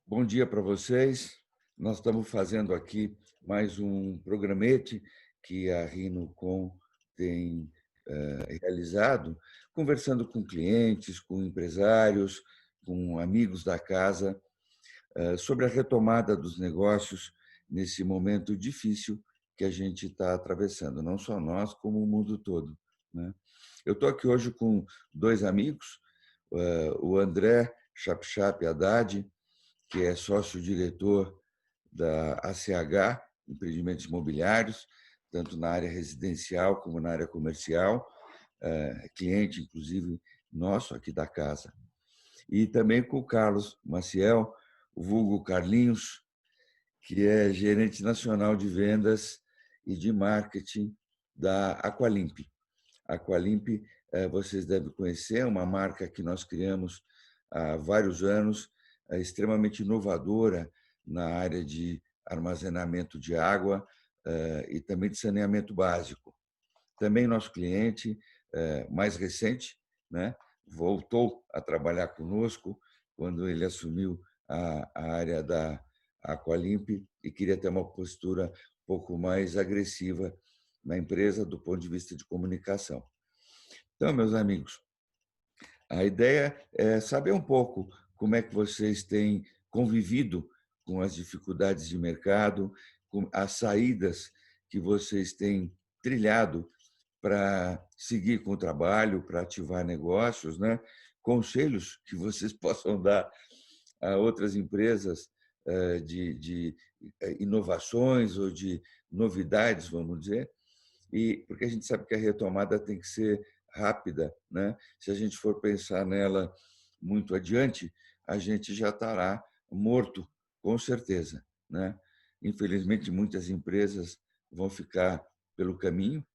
Bom dia para vocês. Nós estamos fazendo aqui mais um programete que a RinoCon tem realizado, conversando com clientes, com empresários, com amigos da casa, sobre a retomada dos negócios nesse momento difícil que a gente está atravessando, não só nós, como o mundo todo, né? Eu estou aqui hoje com dois amigos, o André Chapchap Haddad, que é sócio-diretor da ACH, Empreendimentos Imobiliários, tanto na área residencial como na área comercial, cliente, inclusive, nosso aqui da casa. E também com o Carlos Maciel, o vulgo Carlinhos, que é gerente nacional de vendas e de marketing da Aqualimp. A Aqualimp, vocês devem conhecer, é uma marca que nós criamos há vários anos, extremamente inovadora na área de armazenamento de água e também de saneamento básico. Também nosso cliente mais recente, né, voltou a trabalhar conosco quando ele assumiu a área da Aqualimp e queria ter uma postura um pouco mais agressiva na empresa do ponto de vista de comunicação. Então, meus amigos, a ideia é saber um pouco como é que vocês têm convivido com as dificuldades de mercado, com as saídas que vocês têm trilhado para seguir com o trabalho, para ativar negócios, né? Conselhos que vocês possam dar a outras empresas de inovações ou de novidades, vamos dizer, e porque a gente sabe que a retomada tem que ser rápida, né? Se a gente for pensar nela muito adiante, a gente já estará morto, com certeza, né? Infelizmente, muitas empresas vão ficar pelo caminho,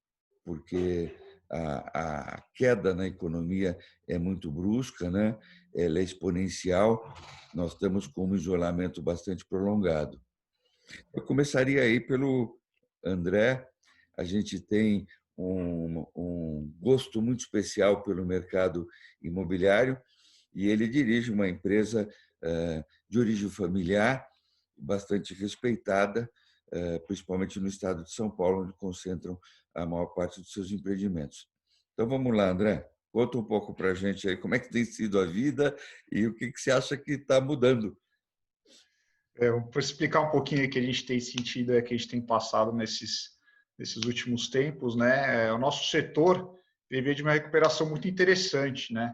porque a queda na economia é muito brusca, né? Ela é exponencial, nós estamos com um isolamento bastante prolongado. Eu começaria aí pelo André. A gente tem um gosto muito especial pelo mercado imobiliário e ele dirige uma empresa de origem familiar, bastante respeitada, principalmente no estado de São Paulo, onde concentram a maior parte dos seus empreendimentos. Então vamos lá, André. Conta um pouco para a gente aí como é que tem sido a vida e o que você acha que está mudando. Eu vou explicar um pouquinho o que a gente tem sentido, que a gente tem passado nesses últimos tempos, né? O nosso setor veio de uma recuperação muito interessante, né?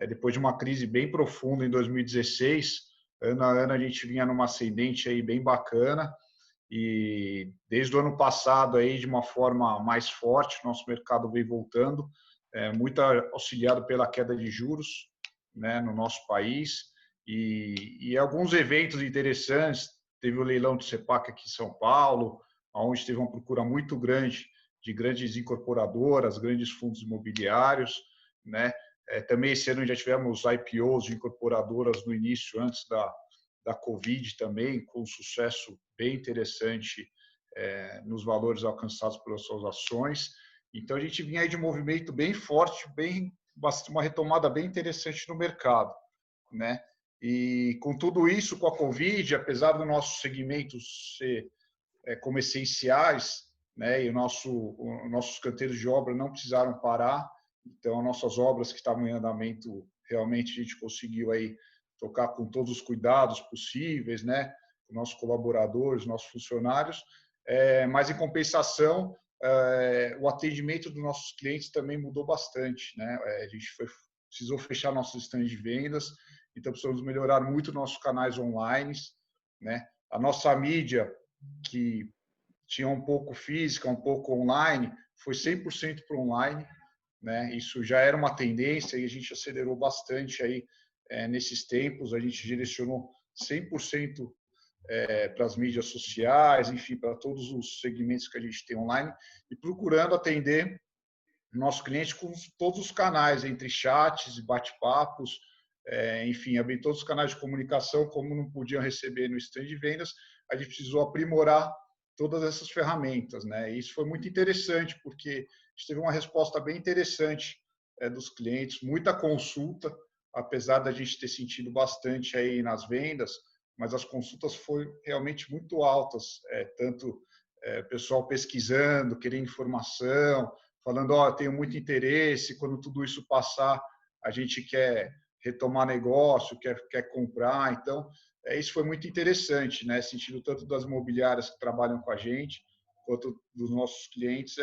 Depois de uma crise bem profunda em 2016, ano a ano a gente vinha numa ascendente aí bem bacana e desde o ano passado aí de uma forma mais forte, nosso mercado veio voltando, muito auxiliado pela queda de juros, né, no nosso país. E alguns eventos interessantes, teve o leilão do CEPAC aqui em São Paulo, onde teve uma procura muito grande de grandes incorporadoras, grandes fundos imobiliários, né? Também esse ano já tivemos IPOs de incorporadoras no início, antes da Covid também, com um sucesso bem interessante nos valores alcançados pelas suas ações. Então a gente vinha aí de um movimento bem forte, uma retomada bem interessante no mercado, né? E com tudo isso, com a Covid, apesar do nosso segmento ser como essenciais, né, e nossos canteiros de obra não precisaram parar, então as nossas obras que estavam em andamento, realmente a gente conseguiu aí tocar com todos os cuidados possíveis, né, com nossos colaboradores, nossos funcionários, mas em compensação, o atendimento dos nossos clientes também mudou bastante, né? A gente precisou fechar nossos stands de vendas, então precisamos melhorar muito nossos canais online, né? A nossa mídia, que tinha um pouco física, um pouco online, foi 100% para online, né? Isso já era uma tendência e a gente acelerou bastante aí nesses tempos, a gente direcionou 100% para as mídias sociais, enfim, para todos os segmentos que a gente tem online e procurando atender nosso cliente com todos os canais, entre chats e bate-papos, enfim, abrir todos os canais de comunicação, como não podiam receber no stand de vendas, a gente precisou aprimorar todas essas ferramentas, né? E isso foi muito interessante, porque a gente teve uma resposta bem interessante dos clientes, muita consulta, apesar da gente ter sentido bastante aí nas vendas, mas as consultas foram realmente muito altas, tanto pessoal pesquisando, querendo informação, falando, ó, tenho muito interesse, quando tudo isso passar, a gente quer retomar negócio, quer comprar. Então, isso foi muito interessante, né? Sentido tanto das imobiliárias que trabalham com a gente, quanto dos nossos clientes,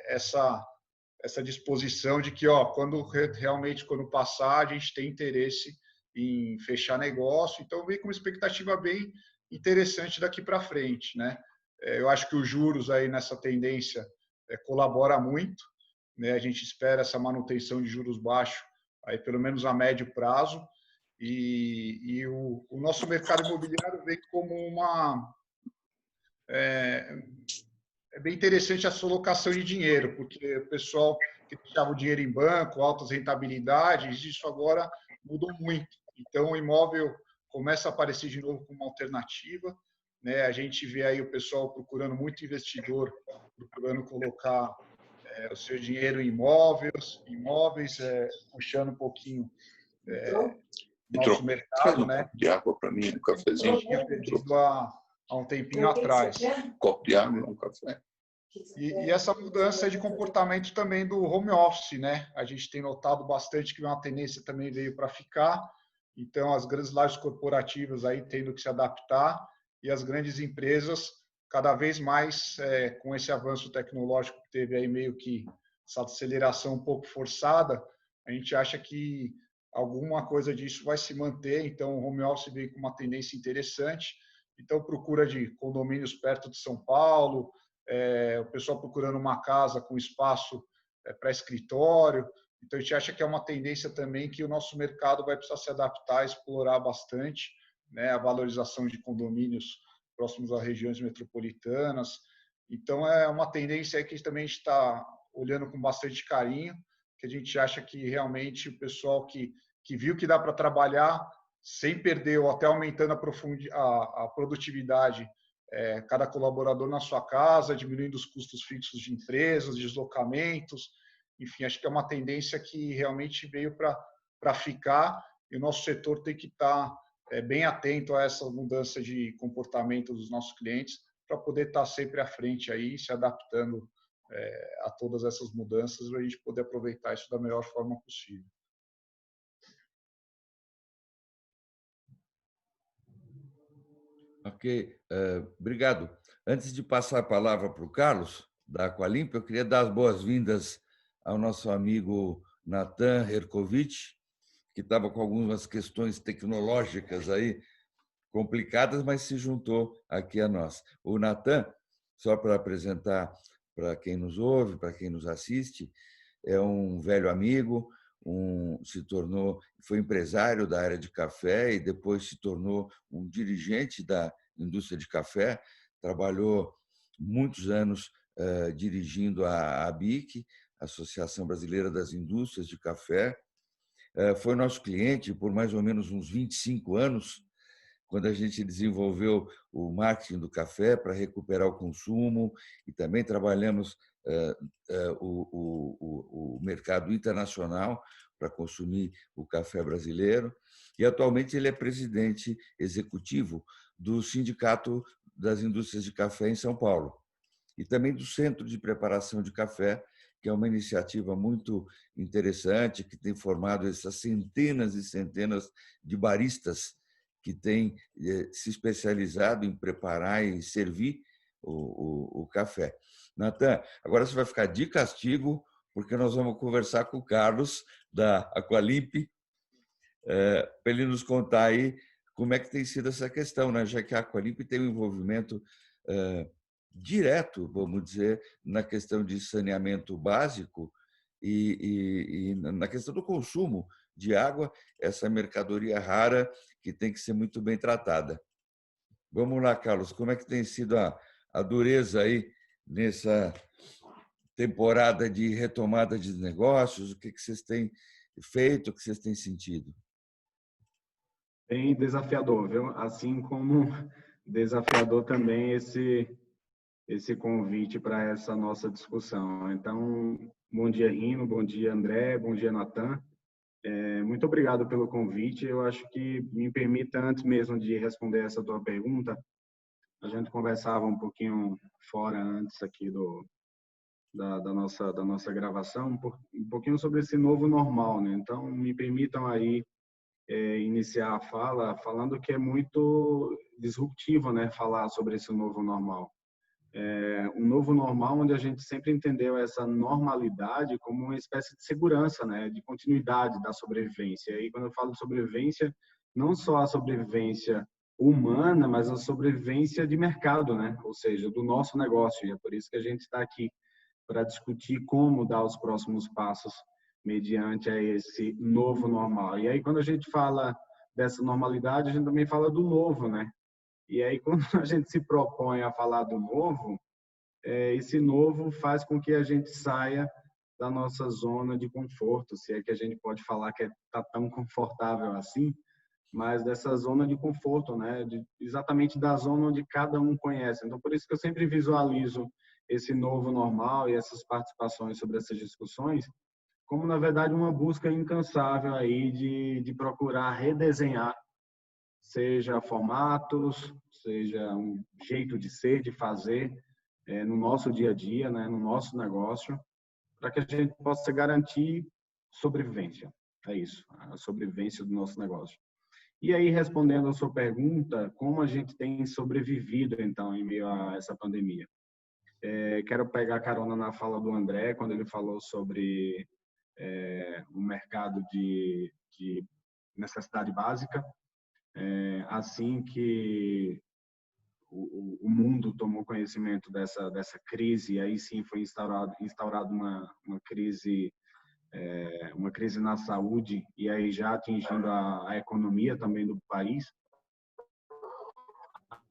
essa disposição de que, ó, quando realmente, quando passar, a gente tem interesse em fechar negócio. Então, vem com uma expectativa bem interessante daqui para frente, né? Eu acho que os juros aí nessa tendência colabora muito, né? A gente espera essa manutenção de juros baixos aí pelo menos a médio prazo, e o nosso mercado imobiliário vem como é bem interessante a sua alocação de dinheiro, porque o pessoal que deixava o dinheiro em banco, altas rentabilidades, isso agora mudou muito. Então, o imóvel começa a aparecer de novo como uma alternativa, né? A gente vê aí o pessoal procurando muito investidor, procurando colocar o seu dinheiro em imóveis, puxando um pouquinho nosso mercado, um né? copo de água para mim, um A cafezinho. gente tinha perdido há um tempinho atrás. Um copo de água e um café. E essa mudança de comportamento também do home office, né? A gente tem notado bastante que uma tendência também veio para ficar. Então, as grandes lojas corporativas aí tendo que se adaptar e as grandes empresas cada vez mais com esse avanço tecnológico que teve aí meio que essa aceleração um pouco forçada, a gente acha que alguma coisa disso vai se manter. Então, o home office veio com uma tendência interessante. Então, procura de condomínios perto de São Paulo, o pessoal procurando uma casa com espaço para escritório. Então, a gente acha que é uma tendência também que o nosso mercado vai precisar se adaptar, explorar bastante, né, a valorização de condomínios próximos a regiões metropolitanas. Então, é uma tendência que também está olhando com bastante carinho, que a gente acha que realmente o pessoal que viu que dá para trabalhar sem perder ou até aumentando a produtividade, cada colaborador na sua casa, diminuindo os custos fixos de empresas, deslocamentos. Enfim, acho que é uma tendência que realmente veio para ficar, e o nosso setor tem que estar bem atento a essa mudança de comportamento dos nossos clientes para poder estar sempre à frente aí, se adaptando a todas essas mudanças, para a gente poder aproveitar isso da melhor forma possível. Ok, obrigado. Antes de passar a palavra para o Carlos, da Aqualimp, eu queria dar as boas-vindas ao nosso amigo Natan Herkovich, que estava com algumas questões tecnológicas aí complicadas, mas se juntou aqui a nós. O Natan, só para apresentar para quem nos ouve, para quem nos assiste, é um velho amigo, foi empresário da área de café e depois se tornou um dirigente da indústria de café, trabalhou muitos anos dirigindo a ABIC, Associação Brasileira das Indústrias de Café, foi nosso cliente por mais ou menos uns 25 anos, quando a gente desenvolveu o marketing do café para recuperar o consumo, e também trabalhamos o mercado internacional para consumir o café brasileiro. E atualmente ele é presidente executivo do Sindicato das Indústrias de Café em São Paulo e também do Centro de Preparação de Café, que é uma iniciativa muito interessante, que tem formado essas centenas e centenas de baristas que têm se especializado em preparar e servir o café. Natan, agora você vai ficar de castigo, porque nós vamos conversar com o Carlos, da Aqualimp, para ele nos contar aí como é que tem sido essa questão, né? Já que a Aqualimp tem um envolvimento direto, vamos dizer, na questão de saneamento básico e na questão do consumo de água, essa mercadoria rara que tem que ser muito bem tratada. Vamos lá, Carlos, como é que tem sido a dureza aí nessa temporada de retomada de negócios? O que vocês têm feito, o que vocês têm sentido? Bem desafiador, viu? Assim como desafiador também esse esse convite para essa nossa discussão. Então, bom dia, Rino, bom dia, André, bom dia, Natan. Muito obrigado pelo convite. Eu acho que me permita, antes mesmo de responder essa tua pergunta, a gente conversava um pouquinho fora antes aqui da nossa gravação, um pouquinho sobre esse novo normal, né? Então, me permitam aí iniciar a fala falando que é muito disruptivo, né, falar sobre esse novo normal. Um novo normal onde a gente sempre entendeu essa normalidade como uma espécie de segurança, né, de continuidade da sobrevivência. E aí, quando eu falo de sobrevivência, não só a sobrevivência humana, mas a sobrevivência de mercado, né, ou seja, do nosso negócio. E é por isso que a gente está aqui para discutir como dar os próximos passos mediante a esse novo normal. E aí, quando a gente fala dessa normalidade, a gente também fala do novo, né? E aí, quando a gente se propõe a falar do novo, esse novo faz com que a gente saia da nossa zona de conforto, se é que a gente pode falar que está tão confortável assim, mas dessa zona de conforto, né? Exatamente da zona onde cada um conhece. Então, por isso que eu sempre visualizo esse novo normal e essas participações sobre essas discussões como, na verdade, uma busca incansável aí de procurar redesenhar, seja formatos, seja um jeito de ser, de fazer, no nosso dia a dia, né, no nosso negócio, para que a gente possa garantir sobrevivência. É isso, a sobrevivência do nosso negócio. E aí, respondendo a sua pergunta, como a gente tem sobrevivido, então, em meio a essa pandemia? Quero pegar carona na fala do André, quando ele falou sobre o mercado de necessidade básica. Assim que o mundo tomou conhecimento dessa crise, e aí sim foi instaurado uma crise na saúde, e aí já atingindo a economia também do país,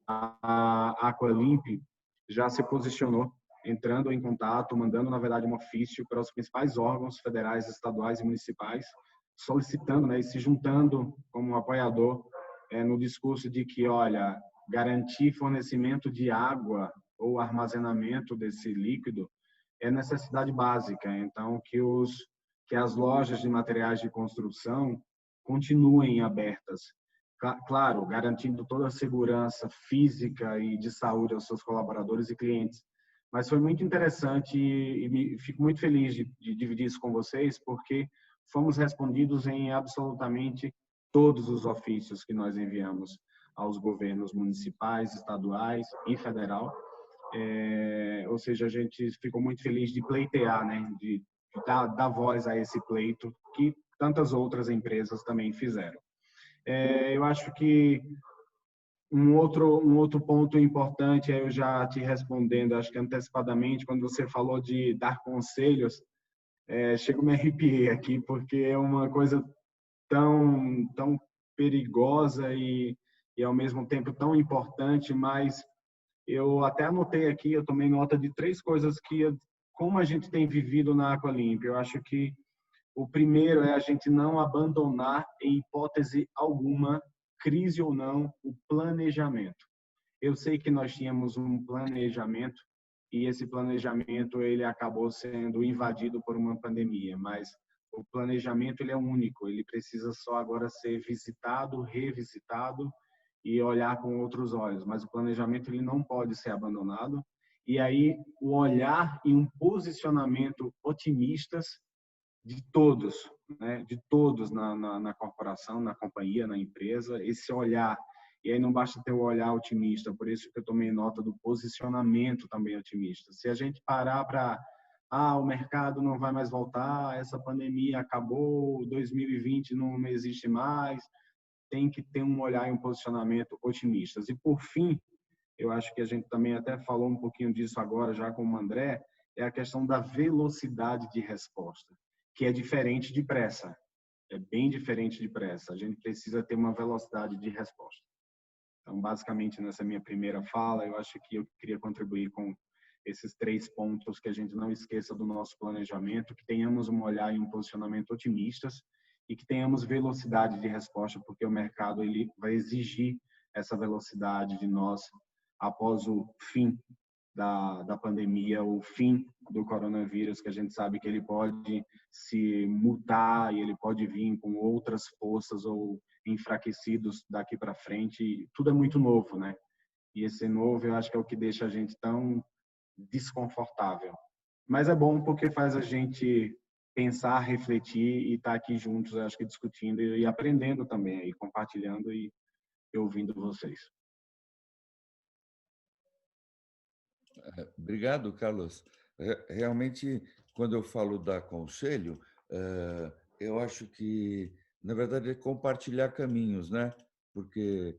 a Aqualimp já se posicionou, entrando em contato, mandando, na verdade, um ofício para os principais órgãos federais, estaduais e municipais, solicitando, né, e se juntando como apoiador no discurso de que, olha, garantir fornecimento de água ou armazenamento desse líquido é necessidade básica. Então, que as lojas de materiais de construção continuem abertas. Claro, garantindo toda a segurança física e de saúde aos seus colaboradores e clientes. Mas foi muito interessante e fico muito feliz de dividir isso com vocês, porque fomos respondidos em absolutamente todos os ofícios que nós enviamos aos governos municipais, estaduais e federal. Ou seja, a gente ficou muito feliz de pleitear, né, de dar voz a esse pleito que tantas outras empresas também fizeram. Eu acho que um outro ponto importante, eu já te respondendo, acho que antecipadamente, quando você falou de dar conselhos, chego a me arrepiar aqui, porque é uma coisa tão perigosa e ao mesmo tempo tão importante, mas eu até anotei aqui, eu tomei nota de 3 coisas como a gente tem vivido na Aqualimp. Eu acho que o primeiro é a gente não abandonar, em hipótese alguma, crise ou não, o planejamento. Eu sei que nós tínhamos um planejamento e esse planejamento ele acabou sendo invadido por uma pandemia, mas o planejamento ele é único, ele precisa só agora ser visitado, revisitado e olhar com outros olhos, mas o planejamento ele não pode ser abandonado. E aí o olhar e um posicionamento otimistas de todos, né? De todos na corporação, na companhia, na empresa, esse olhar. E aí não basta ter o olhar otimista, por isso que eu tomei nota do posicionamento também otimista. Se a gente parar para o mercado não vai mais voltar, essa pandemia acabou, 2020 não existe mais, tem que ter um olhar e um posicionamento otimistas. E por fim, eu acho que a gente também até falou um pouquinho disso agora já com o André, é a questão da velocidade de resposta, que é diferente de pressa. É bem diferente de pressa. A gente precisa ter uma velocidade de resposta. Então, basicamente, nessa minha primeira fala, eu acho que eu queria contribuir com esses 3 pontos, que a gente não esqueça do nosso planejamento, que tenhamos um olhar e um posicionamento otimistas e que tenhamos velocidade de resposta, porque o mercado ele vai exigir essa velocidade de nós após o fim da pandemia, o fim do coronavírus, que a gente sabe que ele pode se mutar e ele pode vir com outras forças ou enfraquecidos daqui para frente. E tudo é muito novo, né? E esse novo, eu acho que é o que deixa a gente tão desconfortável. Mas é bom porque faz a gente pensar, refletir e estar aqui juntos, eu acho que discutindo e aprendendo também, e compartilhando e ouvindo vocês. Obrigado, Carlos. Realmente, quando eu falo dar conselho, eu acho que, na verdade, é compartilhar caminhos, né? Porque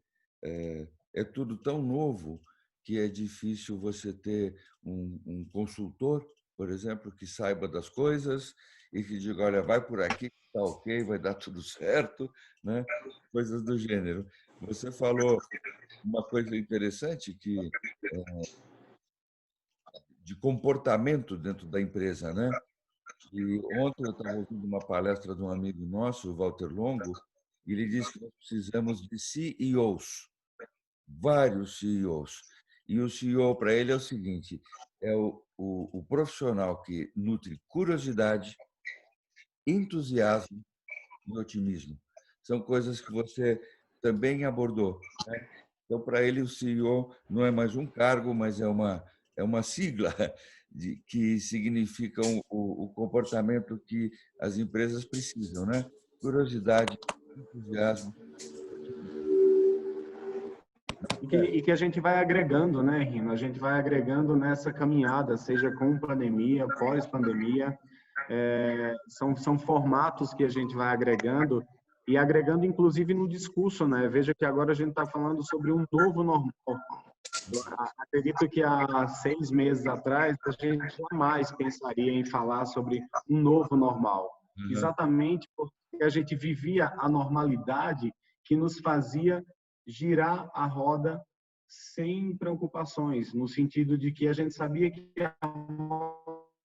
é tudo tão novo que é difícil você ter um consultor, por exemplo, que saiba das coisas e que diga, olha, vai por aqui, está ok, vai dar tudo certo, né? Coisas do gênero. Você falou uma coisa interessante que de comportamento dentro da empresa, né? E ontem eu estava ouvindo uma palestra de um amigo nosso, o Walter Longo, e ele disse que nós precisamos de CEOs, vários CEOs. E o CEO para ele é o seguinte: é o profissional que nutre curiosidade, entusiasmo e otimismo. São coisas que você também abordou, né? Então, para ele, o CEO não é mais um cargo, mas é uma sigla que significa o comportamento que as empresas precisam, né? Curiosidade, entusiasmo. E que a gente vai agregando, né, Rino? A gente vai agregando nessa caminhada, seja com pandemia, pós-pandemia. São formatos que a gente vai agregando e agregando, inclusive, no discurso, né? Veja que agora a gente está falando sobre um novo normal. Eu acredito que há 6 meses atrás a gente jamais pensaria em falar sobre um novo normal. Exatamente porque a gente vivia a normalidade que nos fazia girar a roda sem preocupações, no sentido de que a gente sabia que a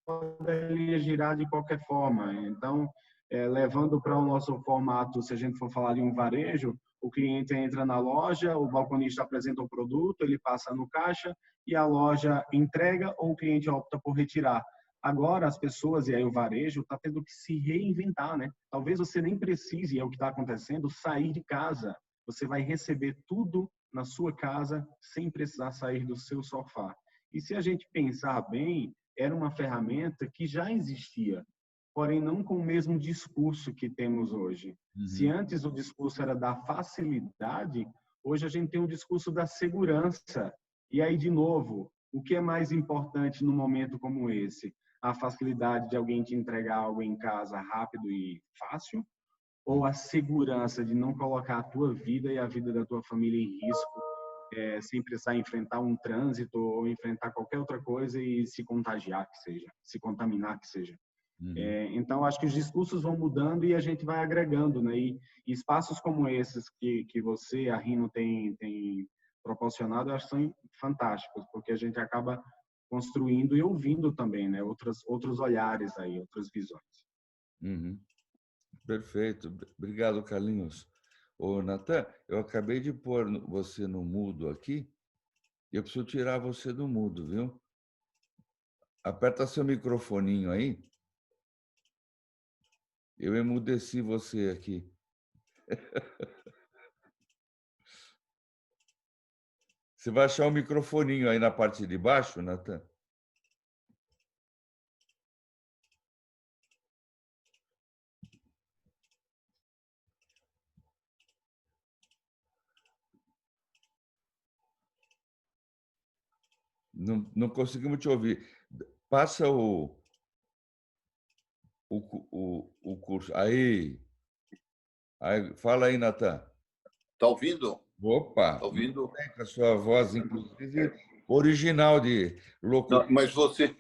roda ia girar de qualquer forma. Então, levando para o nosso formato, se a gente for falar de um varejo, o cliente entra na loja, o balconista apresenta o produto, ele passa no caixa e a loja entrega ou o cliente opta por retirar. Agora as pessoas, e aí o varejo, está tendo que se reinventar, né? Talvez você nem precise, é o que está acontecendo, sair de casa. Você vai receber tudo na sua casa sem precisar sair do seu sofá. E se a gente pensar bem, era uma ferramenta que já existia, porém não com o mesmo discurso que temos hoje. Se antes o discurso era da facilidade, hoje a gente tem o discurso da segurança. E aí, de novo, o que é mais importante num momento como esse? A facilidade de alguém te entregar algo em casa rápido e fácil? Ou a segurança de não colocar a tua vida e a vida da tua família em risco, sem precisar enfrentar um trânsito ou enfrentar qualquer outra coisa e se contagiar que seja, se contaminar que seja? Então, acho que os discursos vão mudando e a gente vai agregando, né? E espaços como esses que você, a Rino, tem proporcionado, eu acho que são fantásticos, porque a gente acaba construindo e ouvindo também, né? Outros olhares aí, outras visões. Perfeito. Obrigado, Carlinhos. Ô, Natan, eu acabei de pôr você no mudo aqui. Eu preciso tirar você do mudo, viu? Aperta seu microfoninho aí. Eu emudeci você aqui. Você vai achar o microfoninho aí na parte de baixo, Natan? Não conseguimos te ouvir. Passa o curso. Aí. Fala aí, Natan. Tá ouvindo? Opa! Tá ouvindo? Com a sua voz, inclusive, original de locutor. Não, mas você...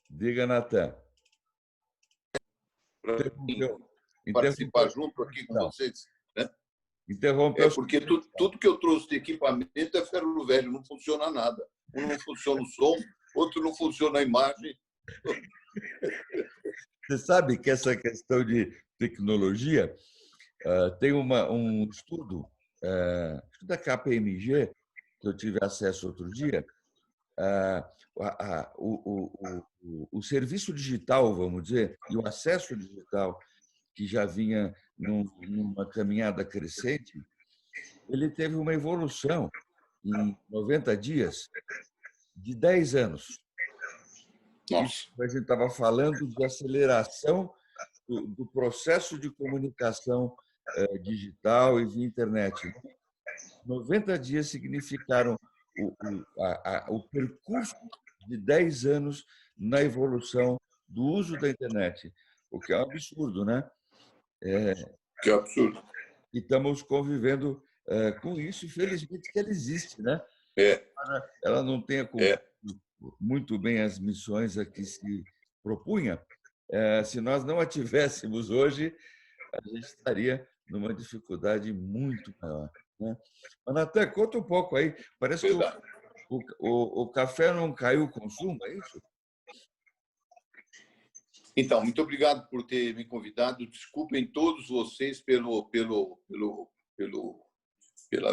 Diga, Natan. Participar junto aqui com vocês, né? Interrompeu. Porque tudo que eu trouxe de equipamento é ferro velho, não funciona nada. Um não funciona o som, outro não funciona a imagem. Você sabe que essa questão de tecnologia tem um estudo da KPMG, que eu tive acesso outro dia, o serviço digital, vamos dizer, e o acesso digital, que já vinha numa caminhada crescente, ele teve uma evolução em 90 dias de 10 anos. Nossa. A gente estava falando de aceleração do processo de comunicação digital e via internet. 90 dias significaram o percurso de 10 anos na evolução do uso da internet, o que é um absurdo, né? Que absurdo. E estamos convivendo com isso, e felizmente que ela existe, né? Ela não tem cumprido muito bem as missões a que se propunha. Se nós não a tivéssemos hoje, a gente estaria numa dificuldade muito maior, né? Mas, Natan, conta um pouco aí. Parece que o café não caiu o consumo, é isso? Então, muito obrigado por ter me convidado. Desculpem todos vocês pela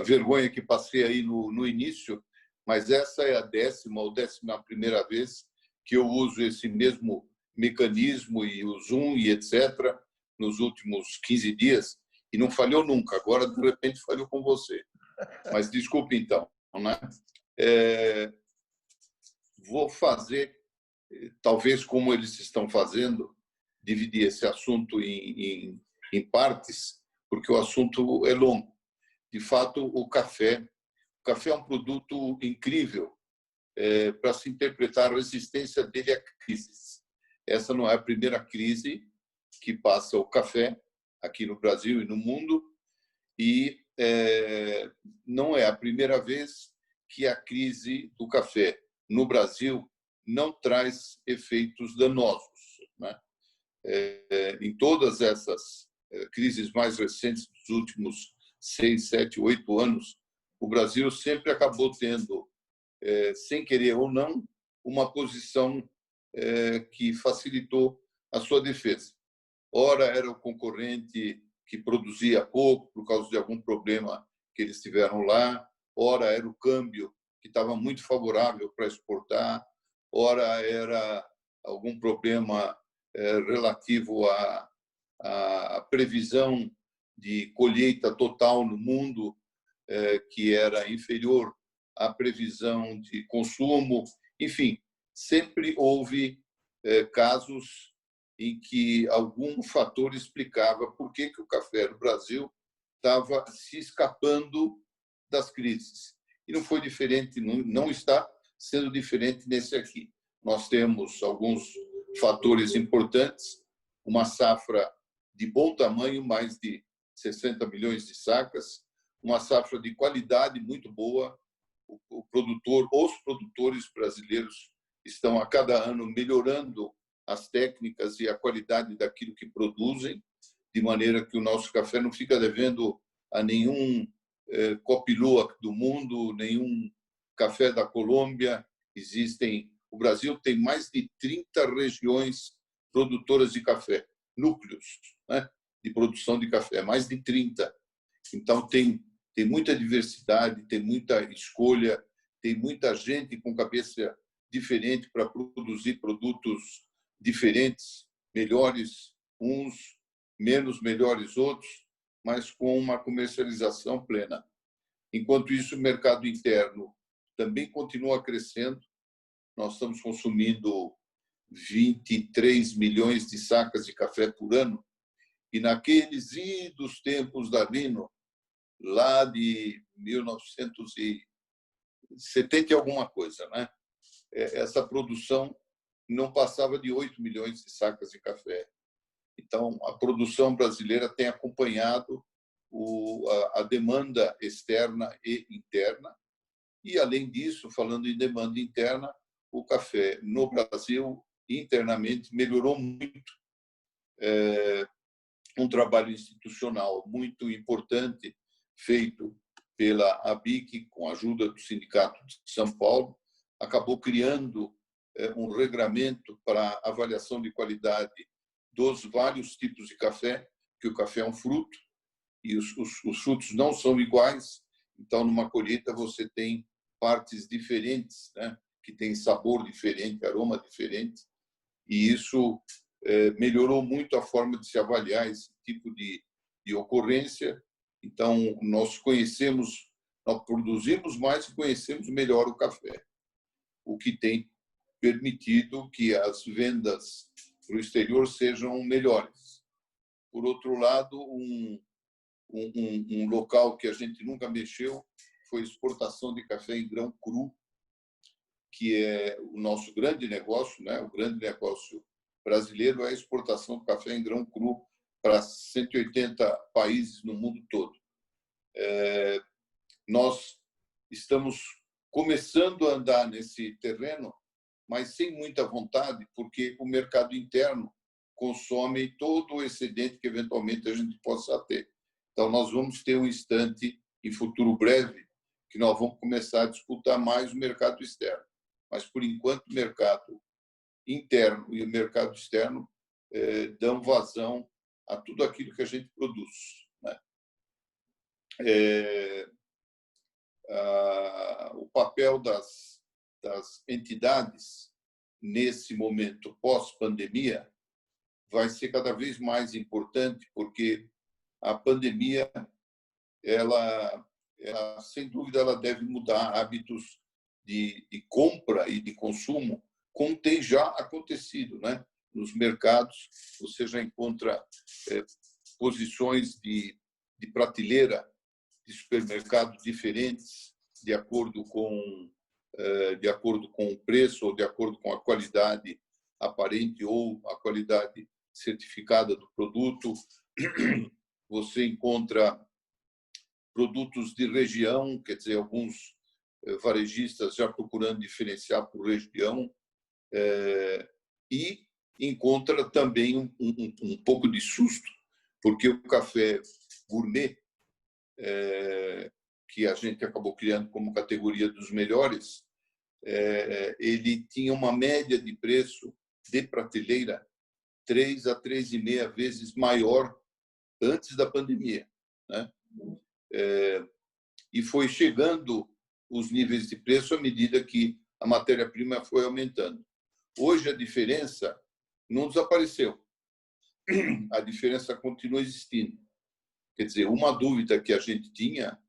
vergonha que passei aí no início, mas essa é a 10ª ou 11ª vez que eu uso esse mesmo mecanismo e o Zoom e etc. nos últimos 15 dias e não falhou nunca. Agora, de repente, falhou com você. Mas desculpe, então. Né? Vou fazer, talvez como eles estão fazendo, dividir esse assunto em partes, porque o assunto é longo. De fato, o café é um produto incrível para se interpretar a resistência dele a crises. Essa não é a primeira crise que passa o café aqui no Brasil e no mundo, e não é a primeira vez que a crise do café no Brasil não traz efeitos danosos, né? Em todas essas crises mais recentes dos últimos 6, 7, 8 anos, o Brasil sempre acabou tendo, sem querer ou não, uma posição que facilitou a sua defesa. Ora era o concorrente que produzia pouco por causa de algum problema que eles tiveram lá, ora era o câmbio que estava muito favorável para exportar, ora era algum problema relativo à previsão de colheita total no mundo, que era inferior à previsão de consumo. Enfim, sempre houve casos em que algum fator explicava por que o café no Brasil estava se escapando das crises. E não foi diferente, não está sendo diferente nesse aqui. Nós temos alguns fatores importantes, uma safra de bom tamanho, mais de 60 milhões de sacas, uma safra de qualidade muito boa. Os produtores brasileiros estão a cada ano melhorando as técnicas e a qualidade daquilo que produzem, de maneira que o nosso café não fica devendo a nenhum Copiloa do mundo, nenhum café da Colômbia. O Brasil tem mais de 30 regiões produtoras de café, núcleos, né, de produção de café, mais de 30. Então, tem muita diversidade, tem muita escolha, tem muita gente com cabeça diferente para produzir produtos diferentes, melhores uns, menos melhores outros, mas com uma comercialização plena. Enquanto isso, o mercado interno também continua crescendo. Nós estamos consumindo 23 milhões de sacas de café por ano, e naqueles idos tempos da Rino, lá de 1970 e alguma coisa, né? Essa produção não passava de 8 milhões de sacas de café. Então, a produção brasileira tem acompanhado a demanda externa e interna. E, além disso, falando em demanda interna, o café no Brasil, internamente, melhorou muito. Um trabalho institucional muito importante feito pela ABIC, com a ajuda do Sindicato de São Paulo, acabou criando um regramento para avaliação de qualidade dos vários tipos de café, que o café é um fruto, e os frutos não são iguais. Então, numa colheita, você tem partes diferentes, né? Que têm sabor diferente, aroma diferente, e isso melhorou muito a forma de se avaliar esse tipo de ocorrência. Então, nós produzimos mais e conhecemos melhor o café, o que tem permitido que as vendas para o exterior sejam melhores. Por outro lado, um local que a gente nunca mexeu foi exportação de café em grão cru, que é o nosso grande negócio, né? O grande negócio brasileiro é a exportação de café em grão cru para 180 países no mundo todo. Nós estamos começando a andar nesse terreno, mas sem muita vontade, porque o mercado interno consome todo o excedente que eventualmente a gente possa ter. Então, nós vamos ter um instante, em futuro breve, que nós vamos começar a disputar mais o mercado externo. Mas, por enquanto, o mercado interno e o mercado externo dão vazão a tudo aquilo que a gente produz, né? O papel das entidades nesse momento pós-pandemia vai ser cada vez mais importante, porque a pandemia, ela sem dúvida, ela deve mudar hábitos de compra e de consumo, como tem já acontecido, né? Nos mercados, você já encontra posições de prateleira de supermercados diferentes, de acordo com o preço ou de acordo com a qualidade aparente ou a qualidade certificada do produto. Você encontra produtos de região, quer dizer, alguns varejistas já procurando diferenciar por região, e encontra também um pouco de susto, porque o café gourmet, que a gente acabou criando como categoria dos melhores, ele tinha uma média de preço de prateleira 3 a 3,5 vezes maior antes da pandemia, né? E foi chegando os níveis de preço à medida que a matéria-prima foi aumentando. Hoje a diferença não desapareceu, a diferença continua existindo. Quer dizer, uma dúvida que a gente tinha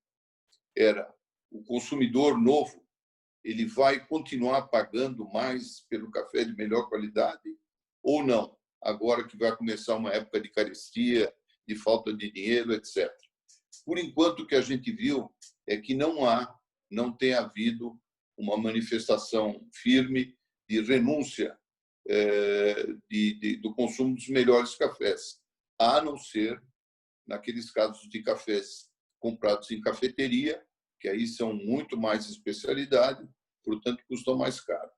era: o consumidor novo, ele vai continuar pagando mais pelo café de melhor qualidade ou não? Agora que vai começar uma época de carestia, de falta de dinheiro, etc. Por enquanto, o que a gente viu é que não tem havido uma manifestação firme de renúncia do consumo dos melhores cafés, a não ser naqueles casos de cafés comprados em cafeteria, que aí são muito mais especialidade, portanto, custam mais caro.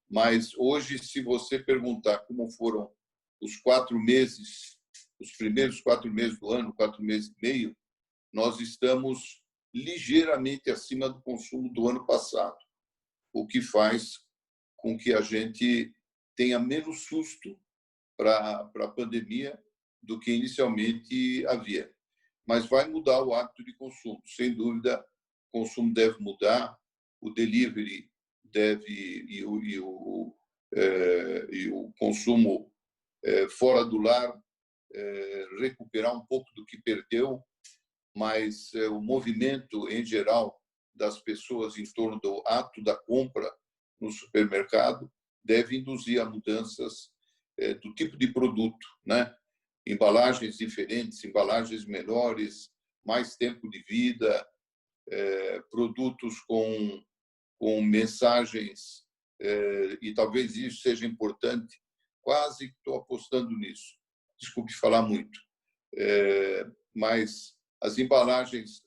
Mas hoje, se você perguntar como foram os 4 meses, os primeiros 4 meses do ano, 4 meses e meio, nós estamos ligeiramente acima do consumo do ano passado, o que faz com que a gente tenha menos susto para a pandemia do que inicialmente havia. Mas vai mudar o hábito de consumo. Sem dúvida, o consumo deve mudar, o delivery deve e o consumo fora do lar recuperar um pouco do que perdeu, mas o movimento em geral das pessoas em torno do ato da compra no supermercado deve induzir a mudanças do tipo de produto, né? Embalagens diferentes, embalagens menores, mais tempo de vida, produtos com mensagens, e talvez isso seja importante, quase que estou apostando nisso. Desculpe falar muito, mas as embalagens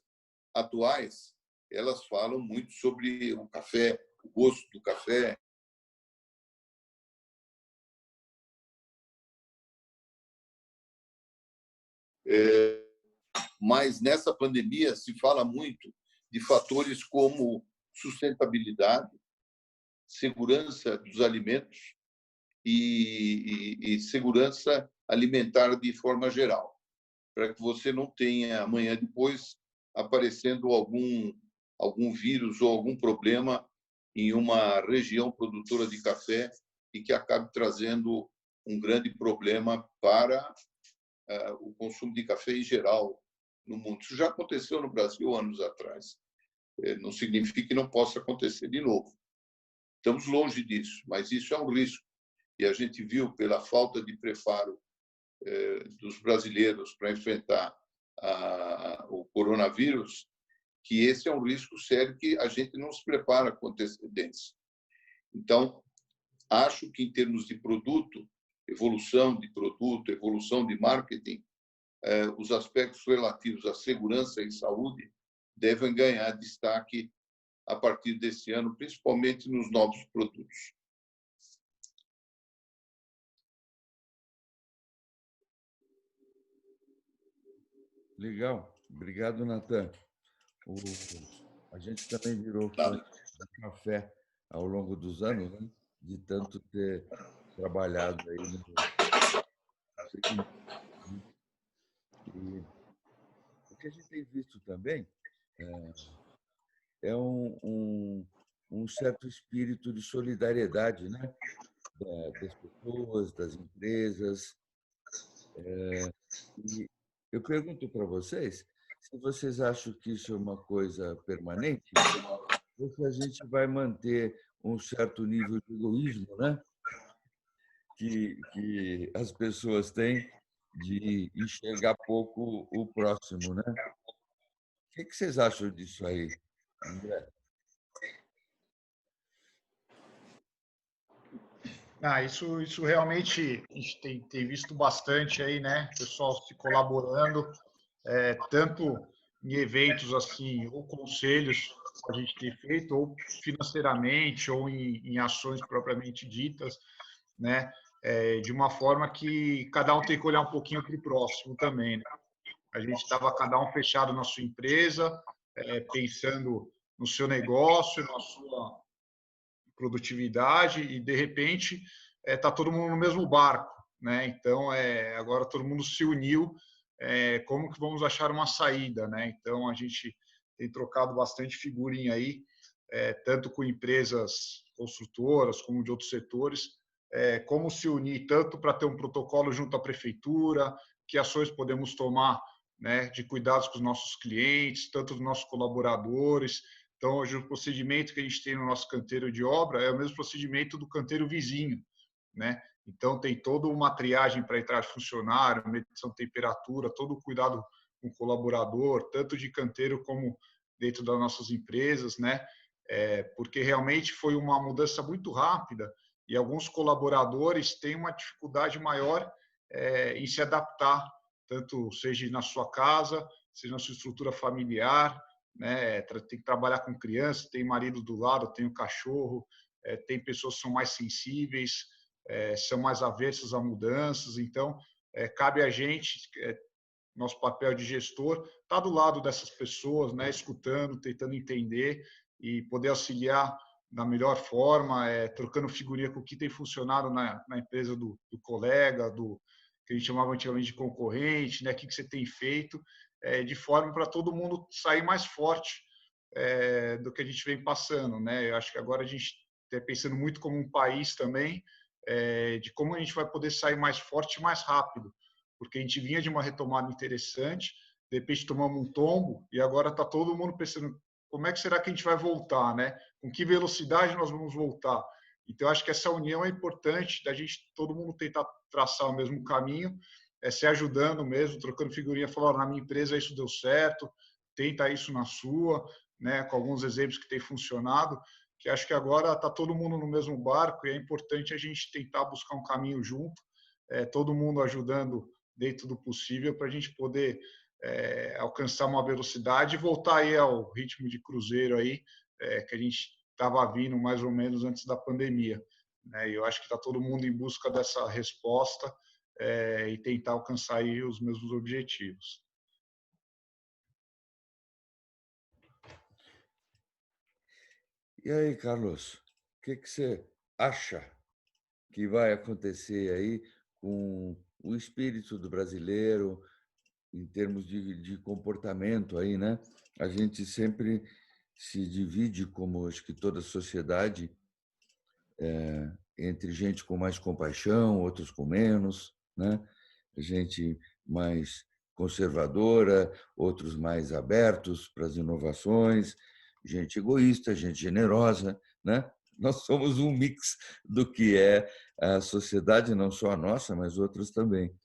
atuais, elas falam muito sobre o café, o gosto do café. Mas nessa pandemia se fala muito de fatores como sustentabilidade, segurança dos alimentos e segurança alimentar de forma geral. para que você não tenha amanhã depois aparecendo algum vírus ou algum problema em uma região produtora de café e que acabe trazendo um grande problema para o consumo de café em geral no mundo. Isso já aconteceu no Brasil anos atrás. Não significa que não possa acontecer de novo. Estamos longe disso, mas isso é um risco. E a gente viu, pela falta de preparo dos brasileiros para enfrentar o coronavírus, que esse é um risco sério que a gente não se prepara com antecedência. Então, acho que, em termos de produto, evolução de marketing, os aspectos relativos à segurança e saúde devem ganhar destaque a partir desse ano, principalmente nos novos produtos. Legal. Obrigado, Natan. A gente também virou fã de café ao longo dos anos, né? De tanto ter trabalhado aí no segmento. E o que a gente tem visto também é um certo espírito de solidariedade, né? Das pessoas, das empresas. E eu pergunto para vocês se vocês acham que isso é uma coisa permanente ou se a gente vai manter um certo nível de egoísmo, né? Que as pessoas têm de enxergar pouco o próximo, né? O que vocês acham disso aí, André? Isso realmente a gente tem visto bastante aí, né? O pessoal se colaborando, tanto em eventos assim, ou conselhos que a gente tem feito, ou financeiramente, ou em ações propriamente ditas, né? De uma forma que cada um tem que olhar um pouquinho para o próximo também, né? A gente estava cada um fechado na sua empresa, pensando no seu negócio, na sua produtividade e de repente está todo mundo no mesmo barco, né? Então agora todo mundo se uniu. Como que vamos achar uma saída, né? Então a gente tem trocado bastante figurinha aí, tanto com empresas construtoras como de outros setores, como se unir tanto para ter um protocolo junto à prefeitura, que ações podemos tomar, né, de cuidados com os nossos clientes, tanto dos nossos colaboradores. Então, hoje, o procedimento que a gente tem no nosso canteiro de obra é o mesmo procedimento do canteiro vizinho, né? Então, tem toda uma triagem para entrar de funcionário, medição de temperatura, todo o cuidado com o colaborador, tanto de canteiro como dentro das nossas empresas, né? Porque realmente foi uma mudança muito rápida e alguns colaboradores têm uma dificuldade maior em se adaptar, tanto seja na sua casa, seja na sua estrutura familiar, né? Tem que trabalhar com criança, tem marido do lado, tem o cachorro, tem pessoas que são mais sensíveis, são mais aversas a mudanças. Então, cabe a gente, nosso papel de gestor, estar do lado dessas pessoas, né? Escutando, tentando entender e poder auxiliar da melhor forma, trocando figurinha com o que tem funcionado na empresa do colega, do que a gente chamava antigamente de concorrente, né? O que você tem feito, de forma para todo mundo sair mais forte do que a gente vem passando, né? Eu acho que agora a gente está pensando muito como um país também, de como a gente vai poder sair mais forte e mais rápido, porque a gente vinha de uma retomada interessante, de repente tomamos um tombo e agora está todo mundo pensando como é que será que a gente vai voltar, né? Com que velocidade nós vamos voltar? Então, acho que essa união é importante, da gente, todo mundo tentar traçar o mesmo caminho, se ajudando mesmo, trocando figurinha, falando, na minha empresa isso deu certo, tenta isso na sua, né, com alguns exemplos que tem funcionado, que acho que agora está todo mundo no mesmo barco e é importante a gente tentar buscar um caminho junto, todo mundo ajudando dentro do possível para a gente poder alcançar uma velocidade e voltar aí ao ritmo de cruzeiro aí, que a gente estava vindo mais ou menos antes da pandemia, né? E eu acho que está todo mundo em busca dessa resposta e tentar alcançar aí os mesmos objetivos. E aí, Carlos, o que você acha que vai acontecer aí com o espírito do brasileiro, em termos de comportamento aí, né? A gente sempre se divide, como acho que toda a sociedade, entre gente com mais compaixão, outros com menos, né? Gente mais conservadora, outros mais abertos para as inovações, gente egoísta, gente generosa, né? Nós somos um mix do que é a sociedade, não só a nossa, mas outras também,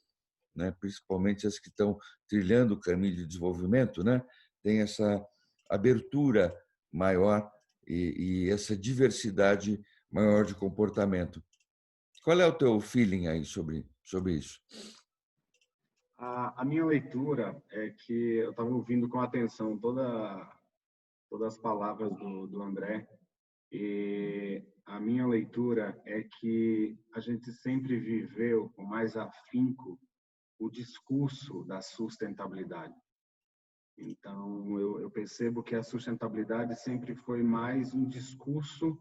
né? Principalmente as que estão trilhando o caminho de desenvolvimento, né? Tem essa abertura maior e essa diversidade maior de comportamento. Qual é o teu feeling aí sobre isso? A minha leitura é que eu estava ouvindo com atenção todas as palavras do André, e a minha leitura é que a gente sempre viveu com mais afinco o discurso da sustentabilidade. Então, eu percebo que a sustentabilidade sempre foi mais um discurso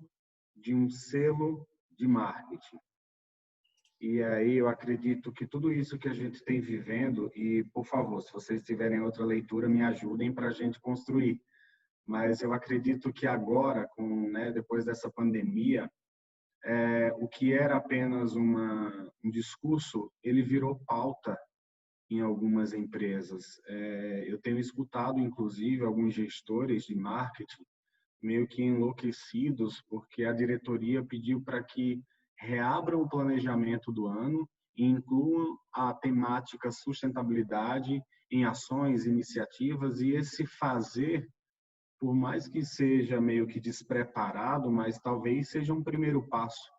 de um selo de marketing. E aí eu acredito que tudo isso que a gente tem vivendo, e por favor, se vocês tiverem outra leitura, me ajudem para a gente construir. Mas eu acredito que agora, depois dessa pandemia, o que era apenas um discurso, ele virou pauta em algumas empresas. Eu tenho escutado, inclusive, alguns gestores de marketing meio que enlouquecidos, porque a diretoria pediu para que reabram o planejamento do ano e incluam a temática sustentabilidade em ações, iniciativas, e esse fazer, por mais que seja meio que despreparado, mas talvez seja um primeiro passo.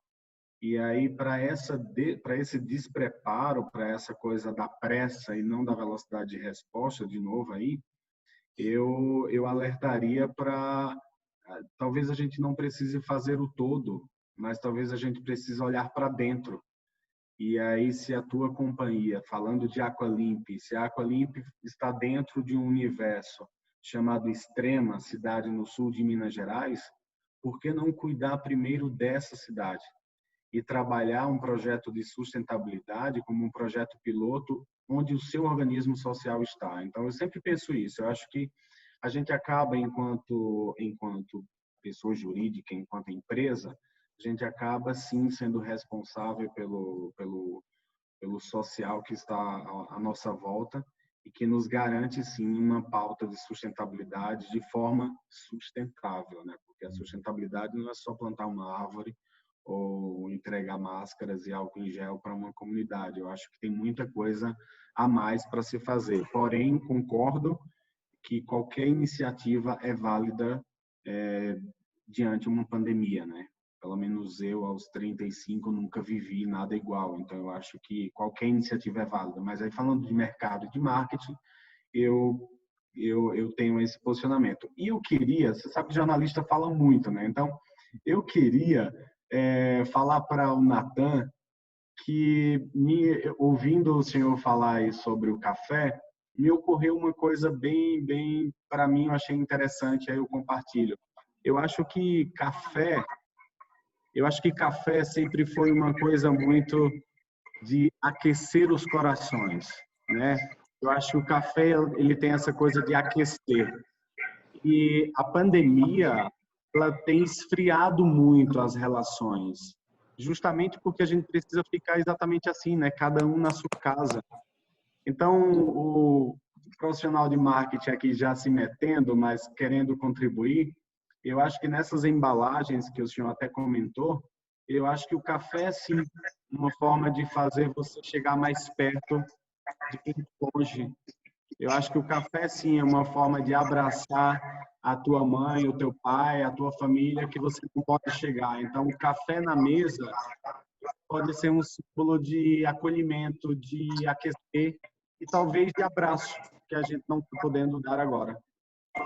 E aí, para esse despreparo, para essa coisa da pressa e não da velocidade de resposta, de novo aí, eu alertaria para, talvez a gente não precise fazer o todo, mas talvez a gente precise olhar para dentro. E aí, se a tua companhia, falando de Aqualimp, se a Aqualimp está dentro de um universo chamado Extrema, cidade no sul de Minas Gerais, por que não cuidar primeiro dessa cidade? E trabalhar um projeto de sustentabilidade como um projeto piloto onde o seu organismo social está. Então, eu sempre penso isso. Eu acho que a gente acaba, enquanto pessoa jurídica, enquanto empresa, a gente acaba, sim, sendo responsável pelo social que está à nossa volta e que nos garante, sim, uma pauta de sustentabilidade de forma sustentável, né? Porque a sustentabilidade não é só plantar uma árvore ou entregar máscaras e álcool em gel para uma comunidade. Eu acho que tem muita coisa a mais para se fazer. Porém, concordo que qualquer iniciativa é válida diante de uma pandemia, né? Pelo menos eu, aos 35, nunca vivi nada igual. Então, eu acho que qualquer iniciativa é válida. Mas aí, falando de mercado e de marketing, eu tenho esse posicionamento. E eu queria, você sabe que jornalista fala muito, né? Então, eu queria falar para o Natan que, ouvindo o senhor falar aí sobre o café, me ocorreu uma coisa bem, para mim, eu achei interessante, aí eu compartilho. Eu acho que café sempre foi uma coisa muito de aquecer os corações, né? Eu acho que o café, ele tem essa coisa de aquecer. E a pandemia, ela tem esfriado muito as relações, justamente porque a gente precisa ficar exatamente assim, né? Cada um na sua casa. Então, o profissional de marketing aqui já se metendo, mas querendo contribuir, eu acho que nessas embalagens que o senhor até comentou, eu acho que o café é, sim, uma forma de fazer você chegar mais perto de quem está longe. Eu acho que o café, sim, é uma forma de abraçar a tua mãe, o teu pai, a tua família, que você não pode chegar. Então, o café na mesa pode ser um símbolo de acolhimento, de aquecer e talvez de abraço, que a gente não está podendo dar agora.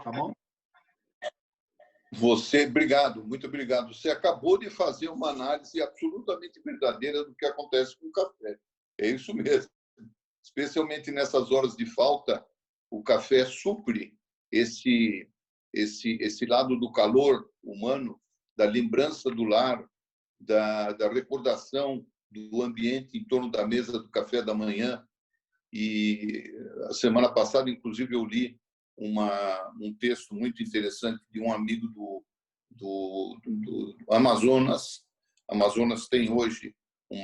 Tá bom? Obrigado, muito obrigado. Você acabou de fazer uma análise absolutamente verdadeira do que acontece com o café. É isso mesmo. Especialmente nessas horas de falta, o café supre esse lado do calor humano, da lembrança do lar, da recordação do ambiente em torno da mesa do café da manhã. E a semana passada, inclusive, eu li um texto muito interessante de um amigo do Amazonas. Amazonas tem hoje um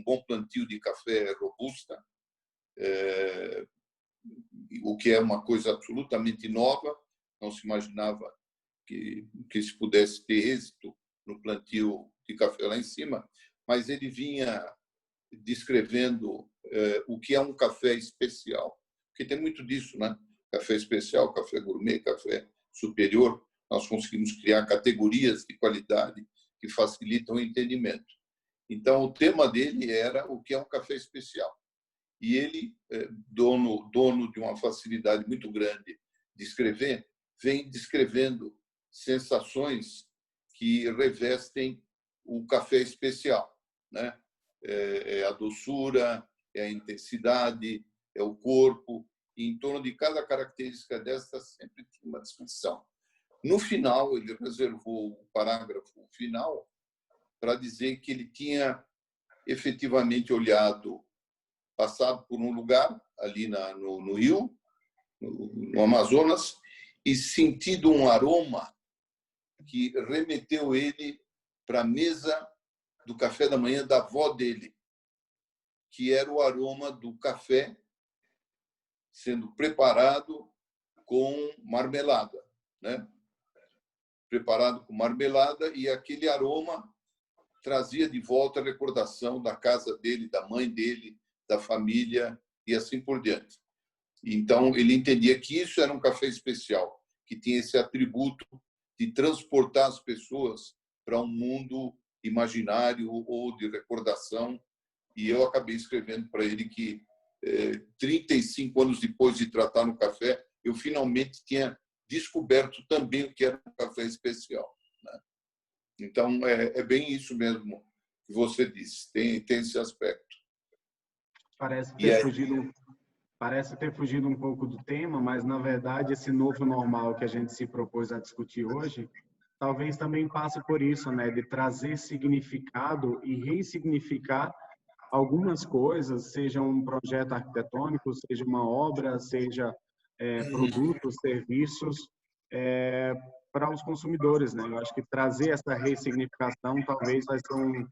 bom plantio de café robusta, o que é uma coisa absolutamente nova. Não se imaginava que se pudesse ter êxito no plantio de café lá em cima, mas ele vinha descrevendo o que é um café especial, porque tem muito disso, né? Café especial, café gourmet, café superior. Nós conseguimos criar categorias de qualidade que facilitam o entendimento. Então, o tema dele era o que é um café especial. E ele, dono de uma facilidade muito grande de escrever, vem descrevendo sensações que revestem o café especial, né? É a doçura, é a intensidade, é o corpo. E em torno de cada característica desta sempre tinha uma descrição. No final, ele reservou o parágrafo final para dizer que ele tinha efetivamente olhado, passado por um lugar ali no Rio, no Amazonas, e sentido um aroma que remeteu ele para a mesa do café da manhã da avó dele, que era o aroma do café sendo preparado com marmelada, né? Preparado com marmelada, e aquele aroma trazia de volta a recordação da casa dele, da mãe dele, da família e assim por diante. Então, ele entendia que isso era um café especial, que tinha esse atributo de transportar as pessoas para um mundo imaginário ou de recordação. E eu acabei escrevendo para ele que 35 anos depois de tratar no café, eu finalmente tinha descoberto também o que era um café especial, né? Então, é bem isso mesmo que você disse, tem esse aspecto. Parece ter fugido um pouco do tema, mas, na verdade, esse novo normal que a gente se propôs a discutir hoje, talvez também passe por isso, né, de trazer significado e ressignificar algumas coisas, seja um projeto arquitetônico, seja uma obra, seja produtos, serviços, para os consumidores, né? Eu acho que trazer essa ressignificação talvez vai ser um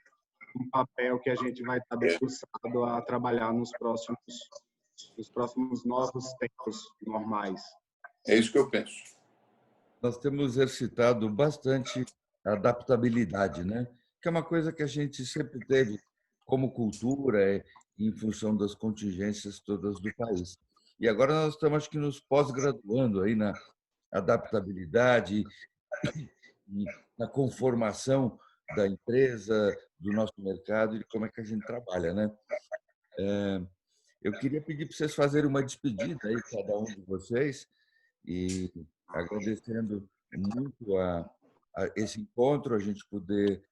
papel que a gente vai estar debruçado a trabalhar nos próximos novos tempos normais. É isso que eu penso. Nós temos exercitado bastante a adaptabilidade, né? Que é uma coisa que a gente sempre teve como cultura, em função das contingências todas do país. E agora nós estamos, acho que, nos pós-graduando aí na adaptabilidade e na conformação da empresa, do nosso mercado e de como é que a gente trabalha, né? Eu queria pedir para vocês fazerem uma despedida aí, cada um de vocês, e agradecendo muito a esse encontro, a gente poder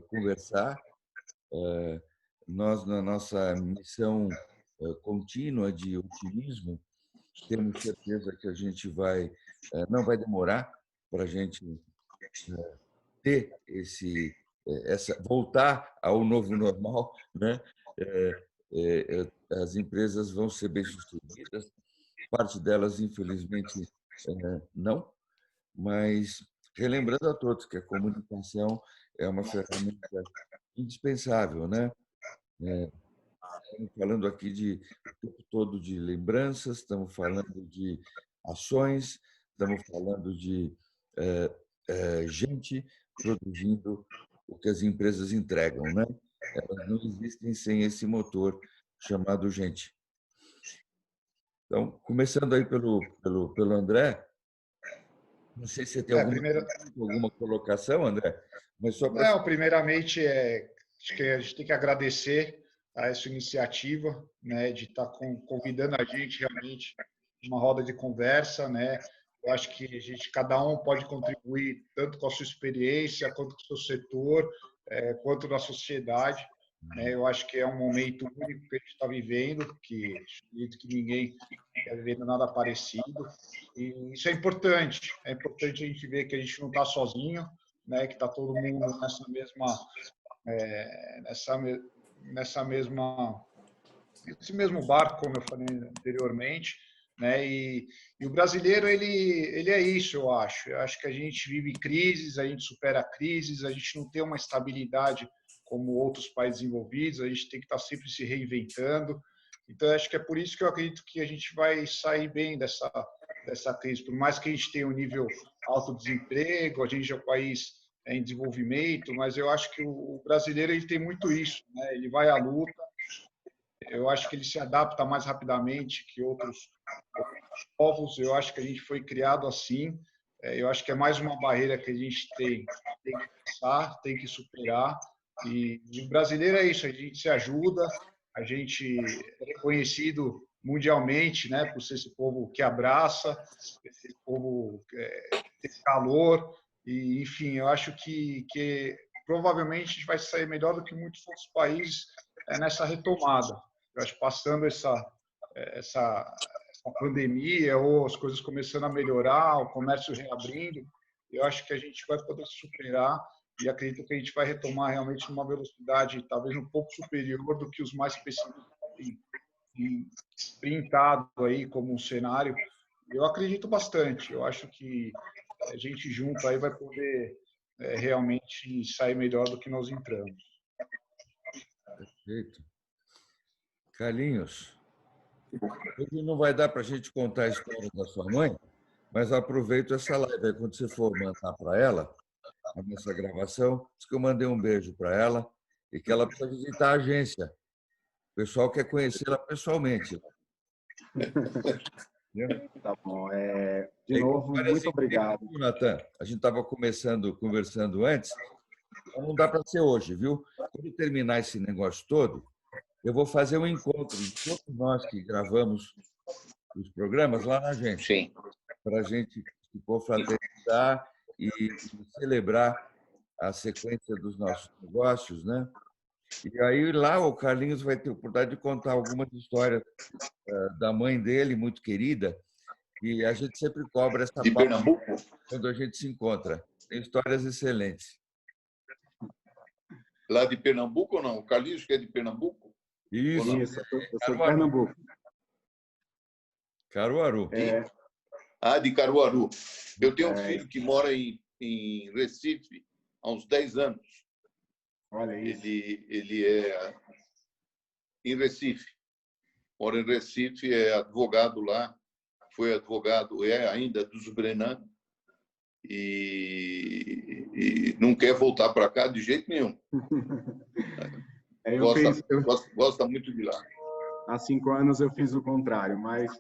conversar. Nós, na nossa missão contínua de otimismo, temos certeza que a gente não vai demorar para a gente ter voltar ao novo normal, né? As empresas vão ser bem-sucedidas, parte delas, infelizmente, não, mas relembrando a todos que a comunicação é uma ferramenta indispensável, né? Estamos falando aqui o tempo todo de lembranças, estamos falando de ações, estamos falando de gente produzindo o que as empresas entregam, né? Elas não existem sem esse motor chamado gente. Então, começando aí pelo André, não sei se você tem alguma colocação, André, mas só para... Não, primeiramente, acho que a gente tem que agradecer a essa iniciativa, né, de estar convidando a gente realmente uma roda de conversa, né? Eu acho que cada um pode contribuir tanto com a sua experiência, quanto com o seu setor, quanto na sociedade, né? Eu acho que é um momento único que a gente está vivendo, que acredito que ninguém está vivendo nada parecido, e isso é importante. É importante a gente ver que a gente não está sozinho, né? Que está todo mundo nessa mesma nesse mesmo barco, como eu falei anteriormente, né? E o brasileiro, ele é isso, eu acho. Eu acho que a gente vive crises, a gente supera crises, a gente não tem uma estabilidade como outros países envolvidos, a gente tem que estar sempre se reinventando. Então, acho que é por isso que eu acredito que a gente vai sair bem dessa crise. Por mais que a gente tenha um nível alto de desemprego, a gente é um país em desenvolvimento, mas eu acho que o brasileiro ele tem muito isso, né? Ele vai à luta. Eu acho que ele se adapta mais rapidamente que outros povos. Eu acho que a gente foi criado assim. Eu acho que é mais uma barreira que a gente tem que passar, tem que superar. E o brasileiro é isso, a gente se ajuda, a gente é reconhecido mundialmente, né, por ser esse povo que abraça, esse povo tem calor, e enfim, eu acho que provavelmente a gente vai sair melhor do que muitos outros países nessa retomada. Eu acho que passando essa pandemia ou as coisas começando a melhorar, o comércio reabrindo, eu acho que a gente vai poder superar e acredito que a gente vai retomar realmente numa velocidade talvez um pouco superior do que os mais pessimistas têm printado aí como um cenário. Eu acredito bastante. Eu acho que a gente junto aí vai poder realmente sair melhor do que nós entramos. Perfeito. Carlinhos, hoje não vai dar para a gente contar a história da sua mãe, mas aproveito essa live aí, quando você for mandar para ela, a nossa gravação, diz que eu mandei um beijo para ela e que ela precisa visitar a agência. O pessoal quer conhecê-la pessoalmente. Tá bom. De novo, muito obrigado. Natan, a gente estava conversando antes, não dá para ser hoje, viu? Quando terminar esse negócio todo, eu vou fazer um encontro de todos nós que gravamos os programas lá na agência. Sim. Para a gente se confraternizar e celebrar a sequência dos nossos negócios, né? E aí lá o Carlinhos vai ter a oportunidade de contar algumas histórias da mãe dele, muito querida, e a gente sempre cobra essa De parte Pernambuco? quando a gente se encontra. Tem histórias excelentes. Lá de Pernambuco ou não? O Carlinhos que é de Pernambuco? Isso, eu sou de Pernambuco. Caruaru. De Caruaru. Eu tenho um filho que mora em Recife há uns 10 anos. Olha isso. Ele é em Recife. Mora em Recife, é advogado lá. Foi advogado, é ainda dos Brenan. E não quer voltar para cá de jeito nenhum. Gosta muito de lá. Há 5 anos eu fiz o contrário, mas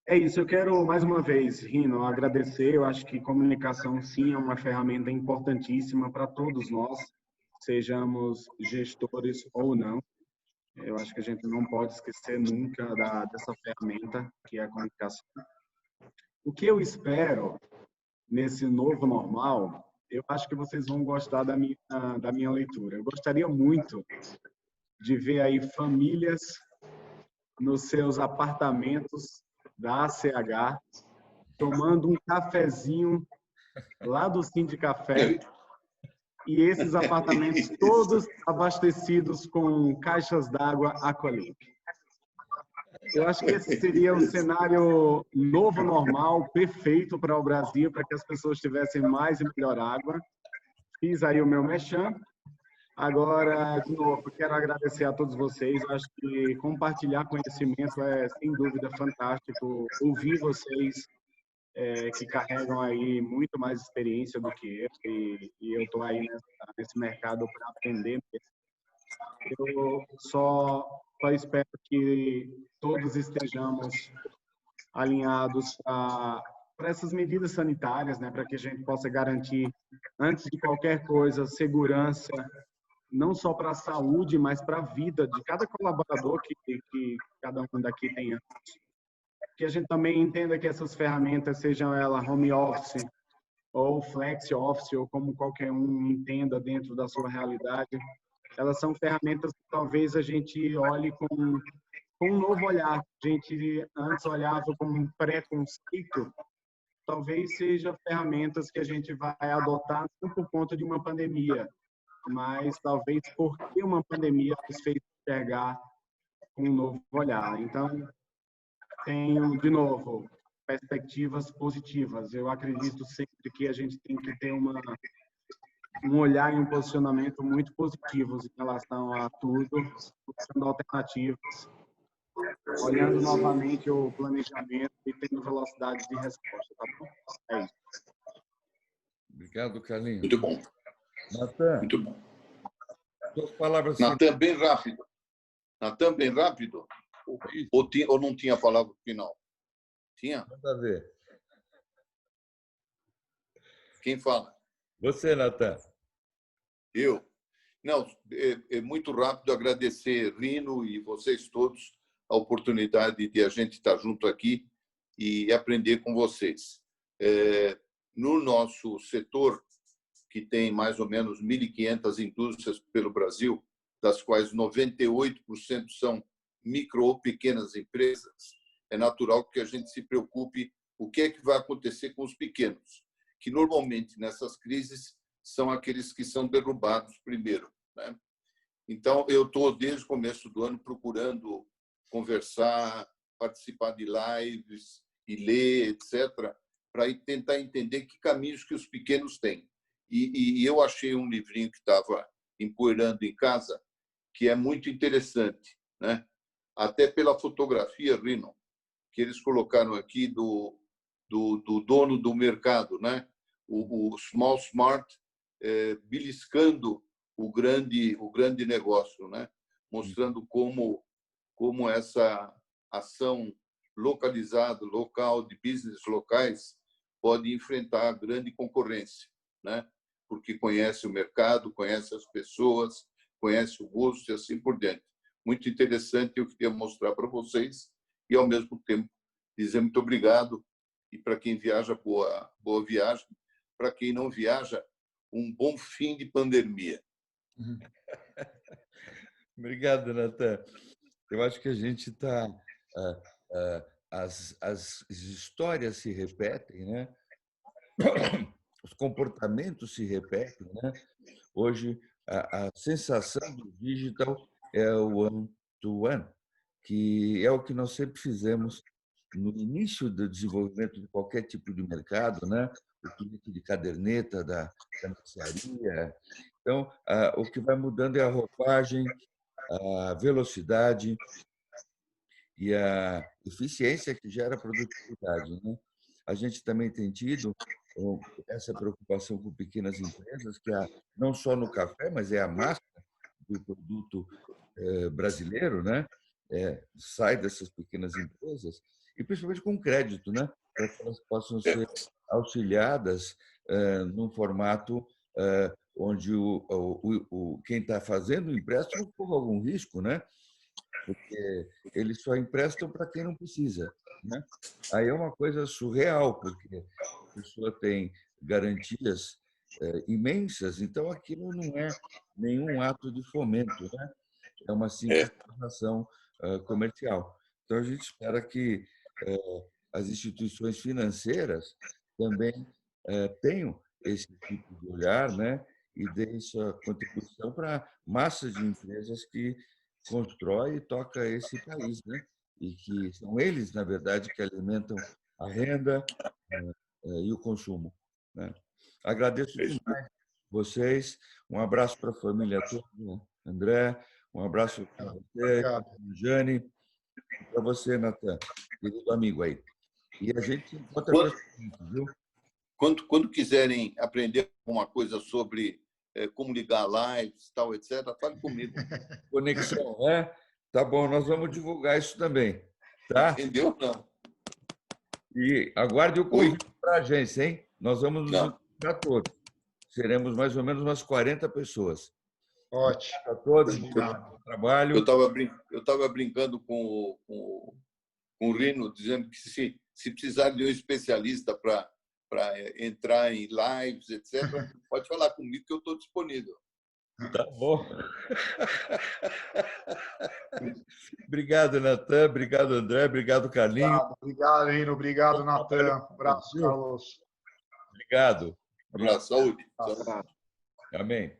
é isso. Eu quero, mais uma vez, Rino, agradecer. Eu acho que comunicação, sim, é uma ferramenta importantíssima para todos nós, sejamos gestores ou não. Eu acho que a gente não pode esquecer nunca dessa ferramenta, que é a comunicação. O que eu espero nesse novo normal, eu acho que vocês vão gostar da minha leitura. Eu gostaria muito de ver aí famílias nos seus apartamentos da ACH, tomando um cafezinho lá do Sindicafé, e esses apartamentos todos abastecidos com caixas d'água Aqualimp. Eu acho que esse seria o cenário novo normal, perfeito para o Brasil, para que as pessoas tivessem mais e melhor água. Fiz aí o meu merchan. Agora, de novo, quero agradecer a todos vocês. Eu acho que compartilhar conhecimento é, sem dúvida, fantástico. Ouvir vocês que carregam aí muito mais experiência do que eu, e eu estou aí nesse mercado para aprender mesmo. Eu só espero que todos estejamos alinhados para essas medidas sanitárias, né, para que a gente possa garantir, antes de qualquer coisa, segurança, não só para a saúde, mas para a vida de cada colaborador que cada um daqui tenha. Que a gente também entenda que essas ferramentas, sejam elas home office ou flex office, ou como qualquer um entenda dentro da sua realidade, elas são ferramentas que talvez a gente olhe com um novo olhar. A gente antes olhava com um preconceito, talvez seja ferramentas que a gente vai adotar não por conta de uma pandemia, mas talvez porque uma pandemia nos fez enxergar com um novo olhar. Então, tenho, de novo, perspectivas positivas. Eu acredito sempre que a gente tem que ter um olhar e um posicionamento muito positivos em relação a tudo, buscando alternativas, olhando novamente o planejamento e tendo velocidade de resposta, tá bom? É isso. Obrigado, Carlinhos. Muito bom. Natan, Muito bom. suas palavras Natan, bem rápido. Natan, bem rápido. Ou não tinha a palavra final? Tinha? Manda ver. Quem fala? Você, Natan. Eu? Não, é muito rápido agradecer, Rino, e vocês todos, a oportunidade de a gente estar junto aqui e aprender com vocês. No nosso setor, que tem mais ou menos 1.500 indústrias pelo Brasil, das quais 98% são micro ou pequenas empresas, é natural que a gente se preocupe o que é que vai acontecer com os pequenos, que normalmente nessas crises são aqueles que são derrubados primeiro, né? Então, eu estou desde o começo do ano procurando conversar, participar de lives e ler, etc., para tentar entender que caminhos que os pequenos têm. E eu achei um livrinho que estava empoeirando em casa, que é muito interessante, né? Até pela fotografia, Rino, que eles colocaram aqui do dono do mercado, né? O Small Smart, beliscando o grande negócio, né? Mostrando como essa ação localizada, local, de business locais, pode enfrentar a grande concorrência, né? Porque conhece o mercado, conhece as pessoas, conhece o gosto e assim por diante. Muito interessante, eu queria mostrar para vocês e, ao mesmo tempo, dizer muito obrigado. E para quem viaja, boa viagem. Para quem não viaja, um bom fim de pandemia. Obrigado, Natan. Eu acho que a gente está... as histórias se repetem, né? Os comportamentos se repetem, né? Hoje, a sensação do digital é o one-to-one, que é o que nós sempre fizemos no início do desenvolvimento de qualquer tipo de mercado, né? O cliente de caderneta da mercearia. Então, o que vai mudando é a roupagem, a velocidade e a eficiência que gera produtividade, né? A gente também tem tido essa preocupação com pequenas empresas, que não só no café, mas é a massa do produto brasileiro, né? Sai dessas pequenas empresas, e principalmente com crédito, né? Para que elas possam ser auxiliadas num formato onde quem está fazendo o empréstimo corre algum risco, né? Porque eles só emprestam para quem não precisa, né? Aí é uma coisa surreal, porque a pessoa tem garantias imensas, então aquilo não é nenhum ato de fomento, né? É uma simples transação comercial. Então a gente espera que as instituições financeiras também tenham esse tipo de olhar, né? E deem sua contribuição para a massa de empresas que constrói e toca esse país, né? E que são eles, na verdade, que alimentam a renda e o consumo, né? Agradeço demais vocês. Um abraço para a família toda, André. Um abraço para você, Jane, e para você, Natan, querido amigo aí. E a gente se encontra com viu? Quando quiserem aprender alguma coisa sobre como ligar lives, tal, etc., fale comigo. Conexão, né? Tá bom, nós vamos divulgar isso também, tá? Entendeu? Não. E aguarde o convite para a agência, hein? Nós vamos nos encontrar todos. Seremos mais ou menos umas 40 pessoas. Ótimo. A todos, bom trabalho. Eu estava brincando com o Rino, dizendo que se precisar de um especialista para entrar em lives, etc., pode falar comigo que eu estou disponível. Tá bom. Obrigado, Natan. Obrigado, André. Obrigado, Carlinhos. Obrigado, Rino. Obrigado, Natan. Abraço, Carlos. Obrigado. Abraço, saúde. Amém.